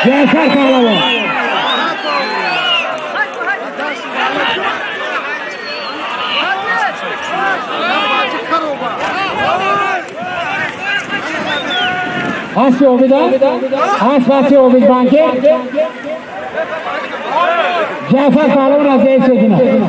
جعفر پهلوان هستی امیدان هستی امید بانکه جعفر پهلوان از ضعیف شکنه